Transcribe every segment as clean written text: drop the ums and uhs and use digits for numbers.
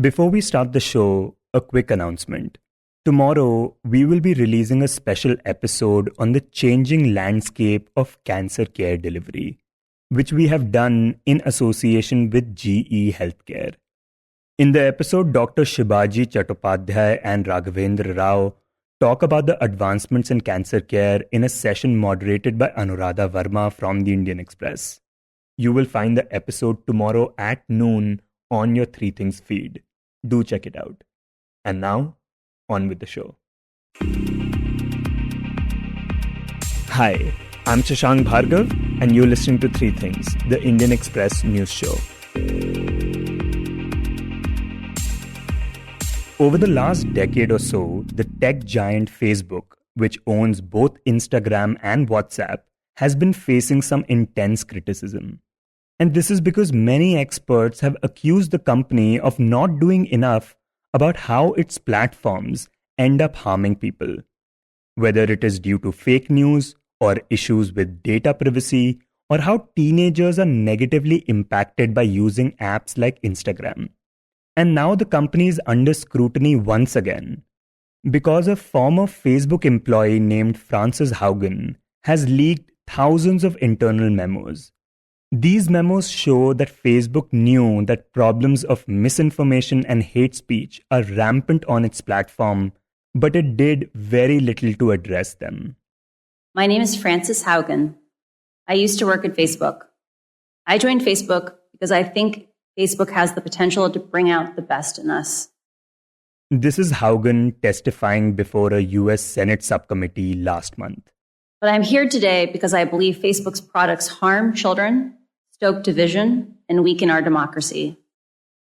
Before we start the show, a quick announcement. Tomorrow, we will be releasing a special episode on the changing landscape of cancer care delivery, which we have done in association with GE Healthcare. In the episode, Dr. Shibaji Chattopadhyay and Raghavendra Rao talk about the advancements in cancer care in a session moderated by Anuradha Verma from the Indian Express. You will find the episode tomorrow at noon on your Three Things feed. Do check it out. And now, on with the show. Hi, I'm Shashank Bhargav, and you're listening to Three Things, the Indian Express news show. Over the last decade or so, the tech giant Facebook, which owns both Instagram and WhatsApp, has been facing some intense criticism. And this is because many experts have accused the company of not doing enough about how its platforms end up harming people. Whether it is due to fake news or issues with data privacy, or how teenagers are negatively impacted by using apps like Instagram. And now the company is under scrutiny once again, because a former Facebook employee named Frances Haugen has leaked thousands of internal memos. These memos show that Facebook knew that problems of misinformation and hate speech are rampant on its platform, but it did very little to address them. My name is Frances Haugen. I used to work at Facebook. I joined Facebook because I think Facebook has the potential to bring out the best in us. This is Haugen testifying before a US Senate subcommittee last month. But I'm here today because I believe Facebook's products harm children, stoke division, and weaken our democracy.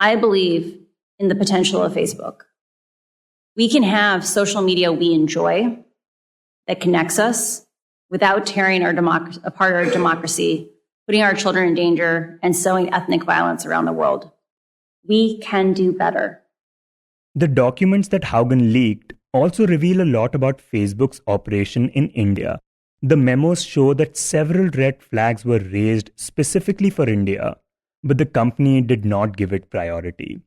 I believe in the potential of Facebook. We can have social media we enjoy that connects us without tearing apart our democracy, putting our children in danger, and sowing ethnic violence around the world. We can do better. The documents that Haugen leaked also reveal a lot about Facebook's operation in India. The memos show that several red flags were raised specifically for India, but the company did not give it priority.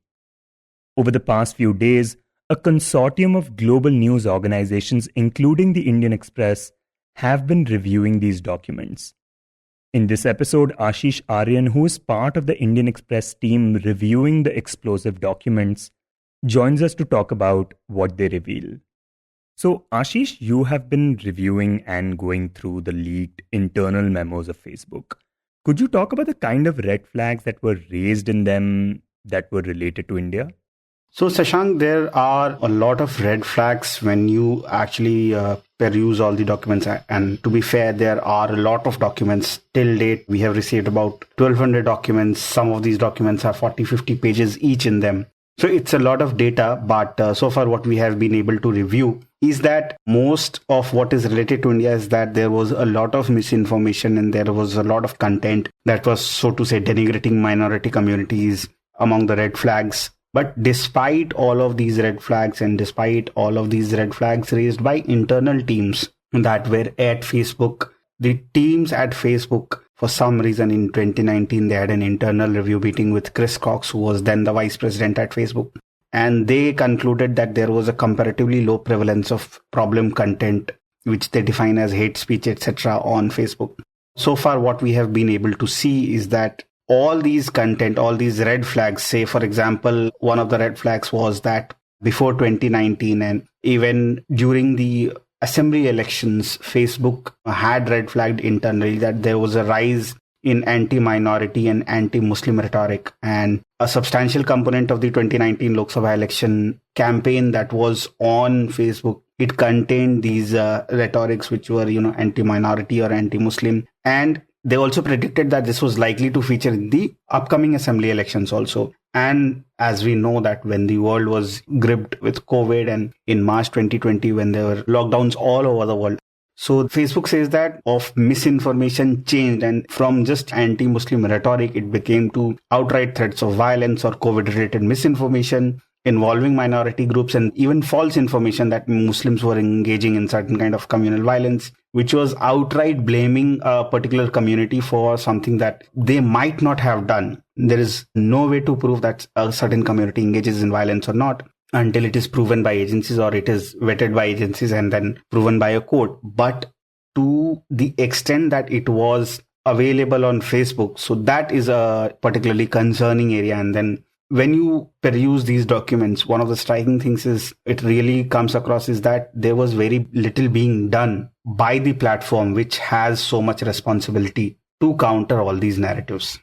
Over the past few days, a consortium of global news organizations, including the Indian Express, have been reviewing these documents. In this episode, Ashish Aryan, who is part of the Indian Express team reviewing the explosive documents, joins us to talk about what they reveal. So, Ashish, you have been reviewing and going through the leaked internal memos of Facebook. Could you talk about the kind of red flags that were raised in them that were related to India? So, Shashank, there are a lot of red flags when you actually peruse all the documents. And to be fair, there are a lot of documents. Till date, we have received about 1,200 documents. Some of these documents have 40, 50 pages each in them. So it's a lot of data, but so far what we have been able to review is that most of what is related to India is that there was a lot of misinformation and there was a lot of content that was, so to say, denigrating minority communities among the red flags. But despite all of these red flags and despite all of these red flags raised by internal teams that were at Facebook, the teams at Facebook, for some reason in 2019, they had an internal review meeting with Chris Cox, who was then the vice president at Facebook. And they concluded that there was a comparatively low prevalence of problem content, which they define as hate speech, etc. on Facebook. So far, what we have been able to see is that all these content, all these red flags, say, for example, one of the red flags was that before 2019 and even during the assembly elections, Facebook had red flagged internally that there was a rise in anti-minority and anti-Muslim rhetoric. And a substantial component of the 2019 Lok Sabha election campaign that was on Facebook, it contained these rhetorics which were, anti-minority or anti-Muslim. And they also predicted that this was likely to feature in the upcoming assembly elections also. And as we know that when the world was gripped with COVID and in March 2020, when there were lockdowns all over the world, so Facebook says that of misinformation changed, and from just anti-Muslim rhetoric, it became to outright threats of violence or COVID-related misinformation involving minority groups and even false information that Muslims were engaging in certain kind of communal violence. which was outright blaming a particular community for something that they might not have done. There is no way to prove that a certain community engages in violence or not until it is proven by agencies or it is vetted by agencies and then proven by a court. But to the extent that it was available on Facebook, so that is a particularly concerning area. And then when you peruse these documents, one of the striking things is it really comes across is that there was very little being done by the platform, which has so much responsibility to counter all these narratives.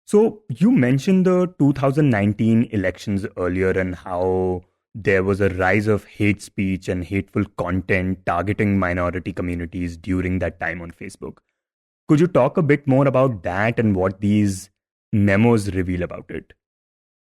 So you mentioned the 2019 elections earlier and how there was a rise of hate speech and hateful content targeting minority communities during that time on Facebook. Could you talk a bit more about that and what these memos reveal about it?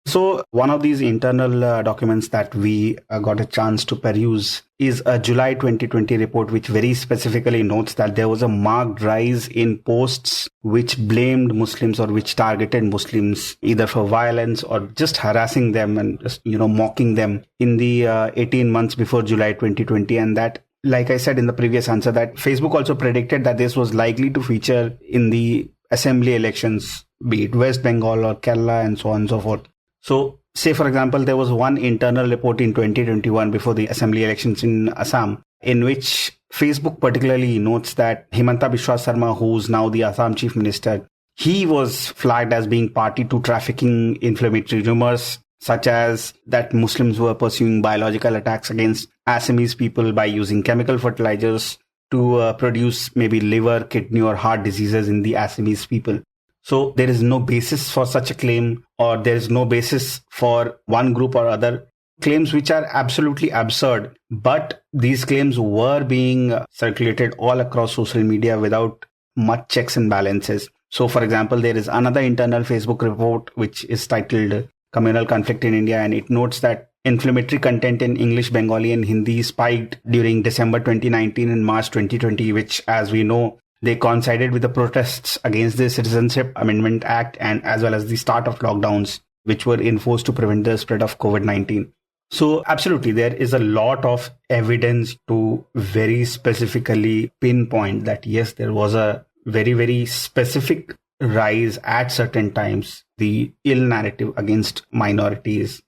So one of these internal documents that we got a chance to peruse is a July 2020 report, which very specifically notes that there was a marked rise in posts which blamed Muslims or which targeted Muslims either for violence or just harassing them and just, mocking them in the 18 months before July 2020. And that, like I said in the previous answer, that Facebook also predicted that this was likely to feature in the assembly elections, be it West Bengal or Kerala and so on and so forth. So, say for example, there was one internal report in 2021 before the assembly elections in Assam, in which Facebook particularly notes that Himanta Biswa Sarma, who's now the Assam chief minister, he was flagged as being party to trafficking inflammatory rumors, such as that Muslims were pursuing biological attacks against Assamese people by using chemical fertilizers to produce maybe liver, kidney or heart diseases in the Assamese people. So there is no basis for such a claim, or there is no basis for one group or other. Claims which are absolutely absurd, but these claims were being circulated all across social media without much checks and balances. So for example, there is another internal Facebook report which is titled Communal Conflict in India, and it notes that inflammatory content in English, Bengali and Hindi spiked during December 2019 and March 2020, which, as we know, they coincided with the protests against the Citizenship Amendment Act and as well as the start of lockdowns, which were enforced to prevent the spread of COVID-19. So absolutely, there is a lot of evidence to very specifically pinpoint that, yes, there was a very, very specific rise at certain times, the ill narrative against minorities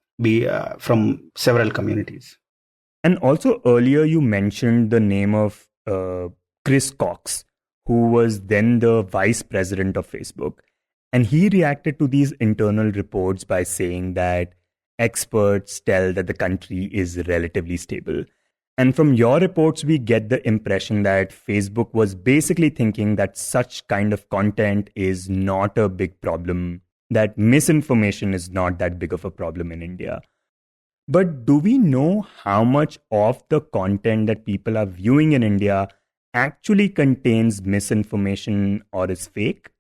from several communities. And also earlier you mentioned the name of Chris Cox, who was then the vice president of Facebook. And he reacted to these internal reports by saying that experts tell that the country is relatively stable. And from your reports, we get the impression that Facebook was basically thinking that such kind of content is not a big problem, that misinformation is not that big of a problem in India. But do we know how much of the content that people are viewing in India actually contains misinformation or is fake?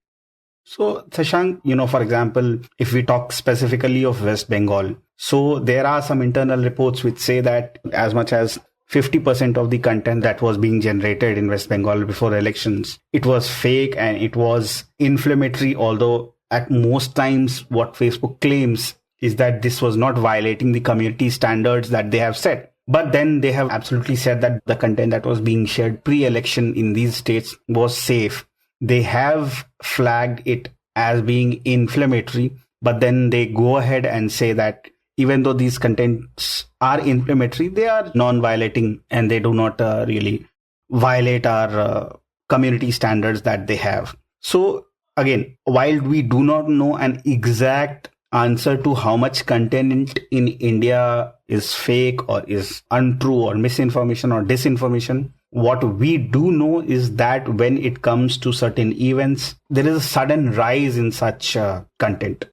So, Shashank, for example, if we talk specifically of West Bengal, so there are some internal reports which say that as much as 50% of the content that was being generated in West Bengal before elections, it was fake and it was inflammatory, although at most times what Facebook claims is that this was not violating the community standards that they have set. But then they have absolutely said that the content that was being shared pre-election in these states was safe. They have flagged it as being inflammatory, but then they go ahead and say that even though these contents are inflammatory, they are non-violating and they do not really violate our community standards that they have. So again, while we do not know an exact answer to how much content in India is fake or is untrue or misinformation or disinformation, what we do know is that when it comes to certain events, there is a sudden rise in such content.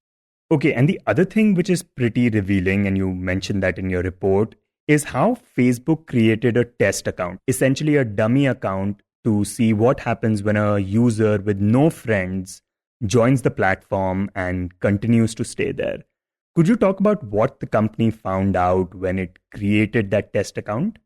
Okay, and the other thing which is pretty revealing, and you mentioned that in your report, is how Facebook created a test account, essentially a dummy account, to see what happens when a user with no friends joins the platform and continues to stay there. Could you talk about what the company found out when it created that test account?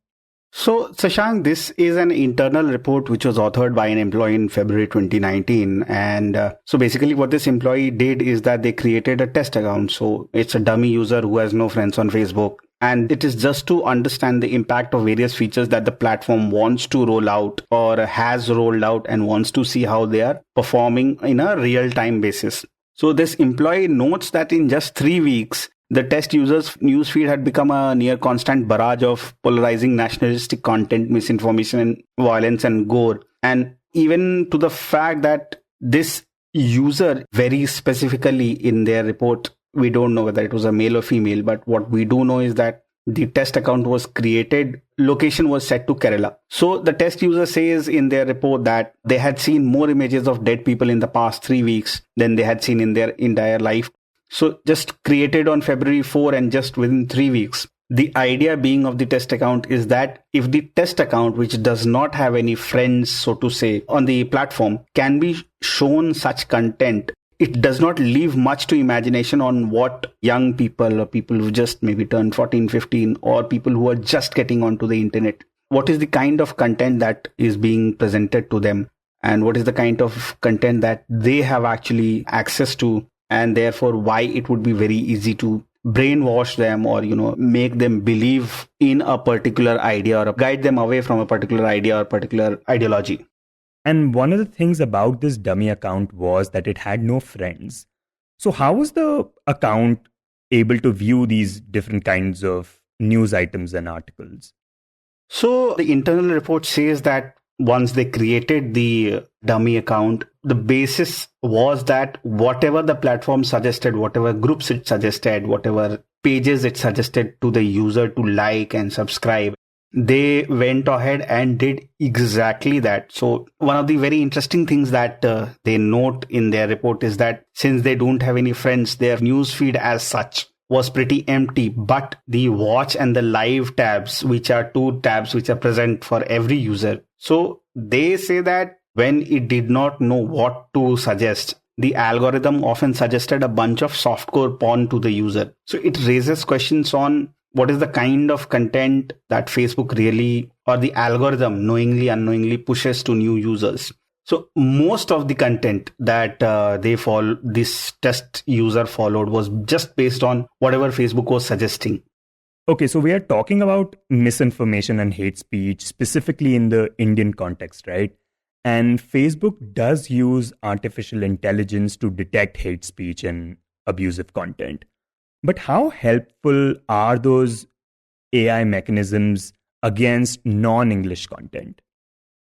So, Shashank, this is an internal report which was authored by an employee in February 2019. And so basically what this employee did is that they created a test account. So it's a dummy user who has no friends on Facebook. And it is just to understand the impact of various features that the platform wants to roll out or has rolled out and wants to see how they are performing in a real-time basis. So this employee notes that in just 3 weeks, the test users' newsfeed had become a near constant barrage of polarizing nationalistic content, misinformation, and violence and gore. And even to the fact that this user, very specifically in their report, we don't know whether it was a male or female, but what we do know is that the test account was created, location was set to Kerala. So the test user says in their report that they had seen more images of dead people in the past 3 weeks than they had seen in their entire life. So just created on February 4 and just within 3 weeks. The idea being of the test account is that if the test account, which does not have any friends, so to say, on the platform, can be shown such content, it does not leave much to imagination on what young people or people who just maybe turned 14, 15 or people who are just getting onto the internet. What is the kind of content that is being presented to them and what is the kind of content that they have actually access to, and therefore why it would be very easy to brainwash them or, make them believe in a particular idea or guide them away from a particular idea or particular ideology. And one of the things about this dummy account was that it had no friends. So how was the account able to view these different kinds of news items and articles? So the internal report says that once they created the dummy account, the basis was that whatever the platform suggested, whatever groups it suggested, whatever pages it suggested to the user to like and subscribe, they went ahead and did exactly that. So one of the very interesting things that they note in their report is that since they don't have any friends, their newsfeed as such was pretty empty, but the watch and the live tabs, which are 2 tabs which are present for every user. So they say that when it did not know what to suggest, the algorithm often suggested a bunch of softcore porn to the user. So it raises questions on what is the kind of content that Facebook really, or the algorithm knowingly, unknowingly pushes to new users. So most of the content that this test user followed was just based on whatever Facebook was suggesting. Okay, so we are talking about misinformation and hate speech, specifically in the Indian context, right? And Facebook does use artificial intelligence to detect hate speech and abusive content. But how helpful are those AI mechanisms against non-English content?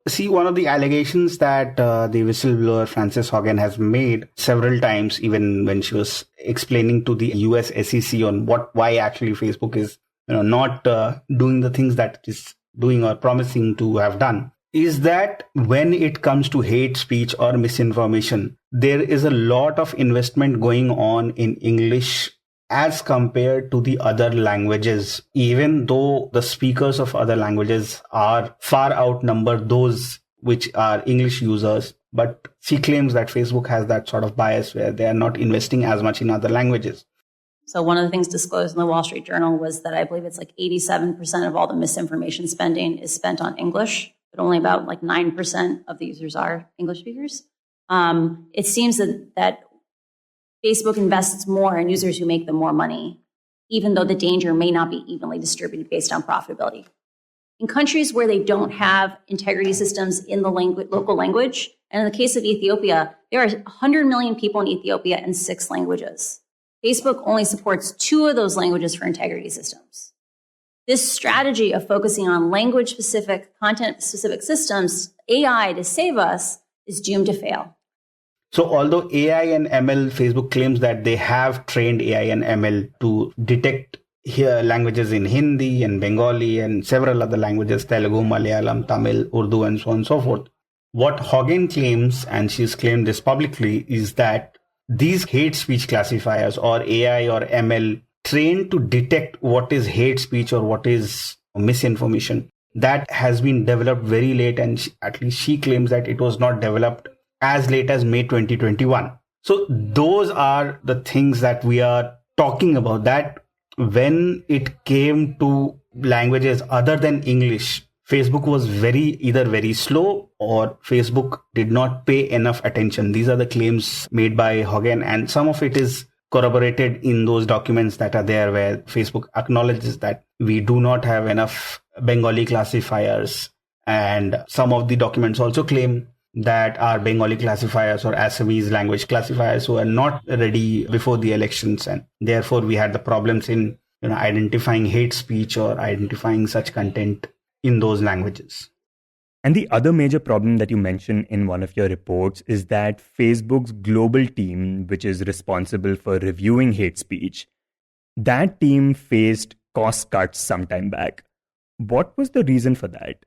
See, one of the allegations that the whistleblower Frances Haugen has made several times, even when she was explaining to the US SEC on why actually Facebook is not doing the things that it is doing or promising to have done, is that when it comes to hate speech or misinformation, there is a lot of investment going on in English as compared to the other languages, even though the speakers of other languages are far outnumber those which are English users. But she claims that Facebook has that sort of bias where they are not investing as much in other languages. So one of the things disclosed in the Wall Street Journal was that I believe it's like 87% of all the misinformation spending is spent on English, but only about 9% of the users are English speakers. It seems that Facebook invests more in users who make them more money, even though the danger may not be evenly distributed based on profitability. In countries where they don't have integrity systems in the local language, and in the case of Ethiopia, there are 100 million people in Ethiopia in 6 languages. Facebook only supports 2 of those languages for integrity systems. This strategy of focusing on language-specific, content-specific systems, AI to save us, is doomed to fail. So although AI and ML, Facebook claims that they have trained AI and ML to detect languages in Hindi and Bengali and several other languages, Telugu, Malayalam, Tamil, Urdu, and so on and so forth. What Haugen claims, and she's claimed this publicly, is that these hate speech classifiers or AI or ML trained to detect what is hate speech or what is misinformation, that has been developed very late, and at least she claims that it was not developed as late as May 2021. So those are the things that we are talking about, that when it came to languages other than English, Facebook was either very slow or Facebook did not pay enough attention. These are the claims made by Haugen, and some of it is corroborated in those documents that are there, where Facebook acknowledges that we do not have enough Bengali classifiers. And some of the documents also claim that our Bengali classifiers or Assamese language classifiers were not ready before the elections. And therefore, we had the problems in identifying hate speech or identifying such content in those languages. And the other major problem that you mentioned in one of your reports is that Facebook's global team, which is responsible for reviewing hate speech, that team faced cost cuts some time back. What was the reason for that?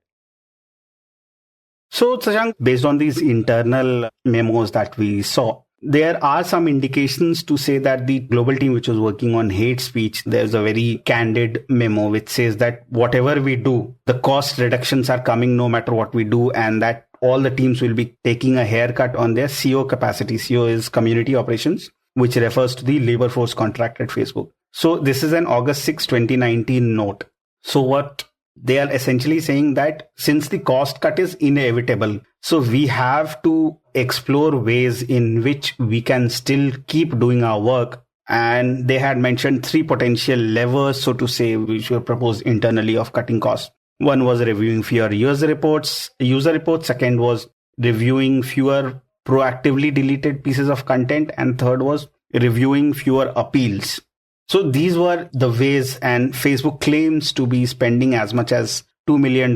So, Shashank, based on these internal memos that we saw, there are some indications to say that the global team which was working on hate speech, there's a very candid memo which says that whatever we do, the cost reductions are coming no matter what we do, and that all the teams will be taking a haircut on their CO capacity. CO is community operations, which refers to the labor force contract at Facebook. So this is an August 6, 2019 note. So what they are essentially saying that since the cost cut is inevitable, so we have to explore ways in which we can still keep doing our work. And they had mentioned 3 potential levers, so to say, which were proposed internally of cutting costs. One was reviewing fewer user reports. Second was reviewing fewer proactively deleted pieces of content. And third was reviewing fewer appeals. So these were the ways, and Facebook claims to be spending as much as $2 million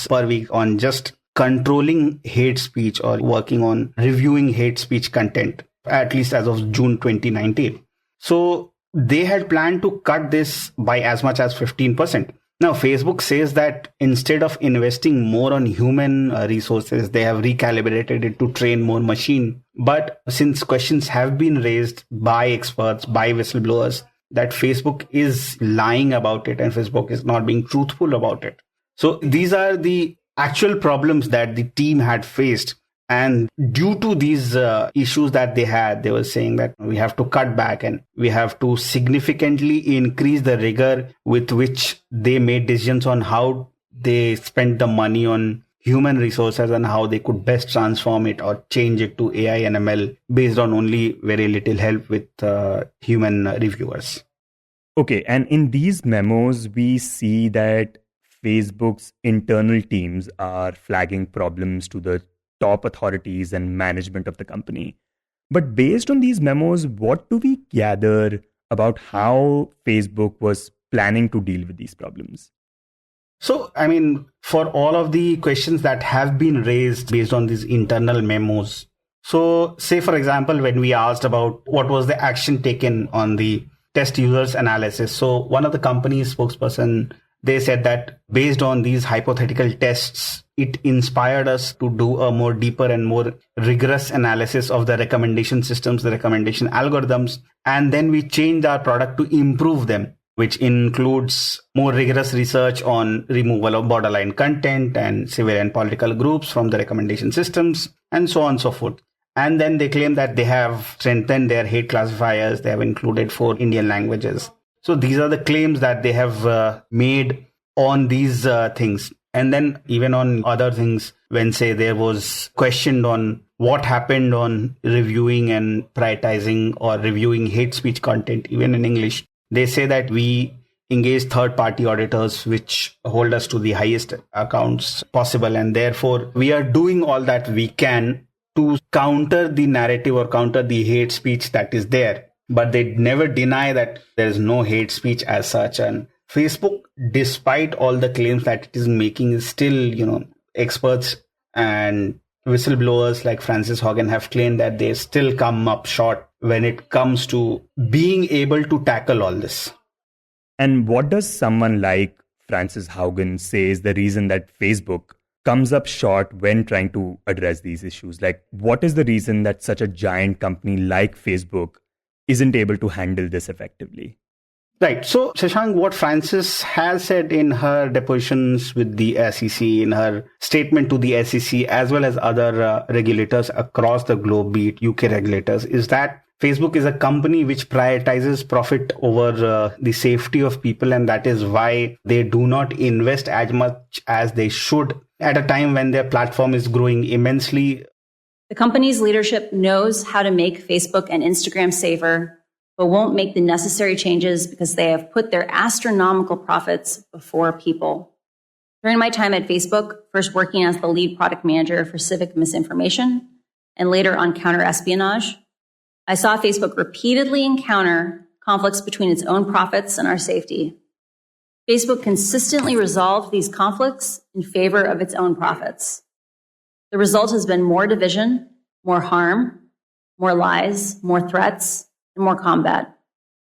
per week on just controlling hate speech or working on reviewing hate speech content, at least as of June 2019. So they had planned to cut this by as much as 15%. Now, Facebook says that instead of investing more on human resources, they have recalibrated it to train more machine. But since questions have been raised by experts, by whistleblowers, that Facebook is lying about it and Facebook is not being truthful about it. So these are the actual problems that the team had faced. And due to these issues that they had, they were saying that we have to cut back and we have to significantly increase the rigor with which they made decisions on how they spent the money on human resources and how they could best transform it or change it to AI and ML based on only very little help with human reviewers. Okay, and in these memos, we see that Facebook's internal teams are flagging problems to the top authorities and management of the company. But based on these memos, what do we gather about how Facebook was planning to deal with these problems? So, I mean, for all of the questions that have been raised based on these internal memos, so say, for example, when we asked about what was the action taken on the test users analysis. So one of the company's spokesperson, they said that based on these hypothetical tests, it inspired us to do a more deeper and more rigorous analysis of the recommendation systems, the recommendation algorithms, and then we changed our product to improve them, which includes more rigorous research on removal of borderline content and civil and political groups from the recommendation systems, and so on and so forth. And then they claim that they have strengthened their hate classifiers. They have included 4 Indian languages. So these are the claims that they have made on these things. And then even on other things, when say there was questioned on what happened on reviewing and prioritizing or reviewing hate speech content, even in English, they say that we engage third-party auditors, which hold us to the highest accounts possible. And therefore, we are doing all that we can to counter the narrative or counter the hate speech that is there. But they never deny that there is no hate speech as such. And Facebook, despite all the claims that it is making, is still, experts and whistleblowers like Frances Haugen have claimed that they still come up short when it comes to being able to tackle all this. And what does someone like Frances Haugen say is the reason that Facebook comes up short when trying to address these issues? Like, what is the reason that such a giant company like Facebook isn't able to handle this effectively? Right. So, Shashank, what Frances has said in her depositions with the SEC, in her statement to the SEC, as well as other regulators across the globe, be it UK regulators, is that Facebook is a company which prioritizes profit over the safety of people. And that is why they do not invest as much as they should at a time when their platform is growing immensely. The company's leadership knows how to make Facebook and Instagram safer but won't make the necessary changes because they have put their astronomical profits before people. During my time at Facebook, first working as the lead product manager for civic misinformation and later on counter-espionage, I saw Facebook repeatedly encounter conflicts between its own profits and our safety. Facebook consistently resolved these conflicts in favor of its own profits. The result has been more division, more harm, more lies, more threats, and more combat.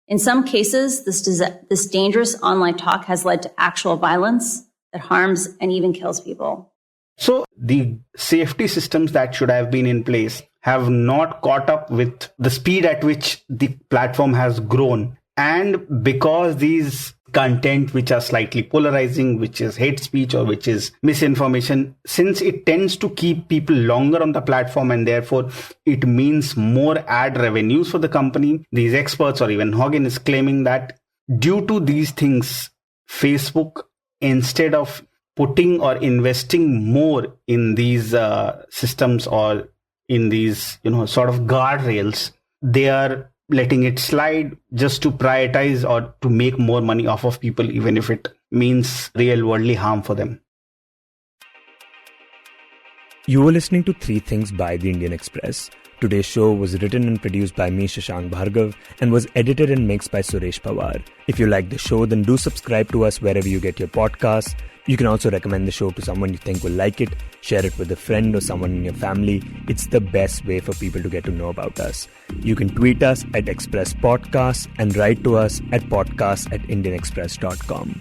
In some cases, this dangerous online talk has led to actual violence that harms and even kills people. So the safety systems that should have been in place have not caught up with the speed at which the platform has grown. And because these content which are slightly polarizing, which is hate speech or which is misinformation, since it tends to keep people longer on the platform and therefore it means more ad revenues for the company, these experts or even Hogan is claiming that due to these things, Facebook, instead of putting or investing more in these systems or in these, sort of guardrails, they are letting it slide just to prioritize or to make more money off of people, even if it means real worldly harm for them. You were listening to Three Things by The Indian Express. Today's show was written and produced by me, Shashank Bhargav, and was edited and mixed by Suresh Pawar. If you like the show, then do subscribe to us wherever you get your podcasts. You can also recommend the show to someone you think will like it, share it with a friend or someone in your family. It's the best way for people to get to know about us. You can tweet us at Express Podcasts and write to us at podcasts@indianexpress.com.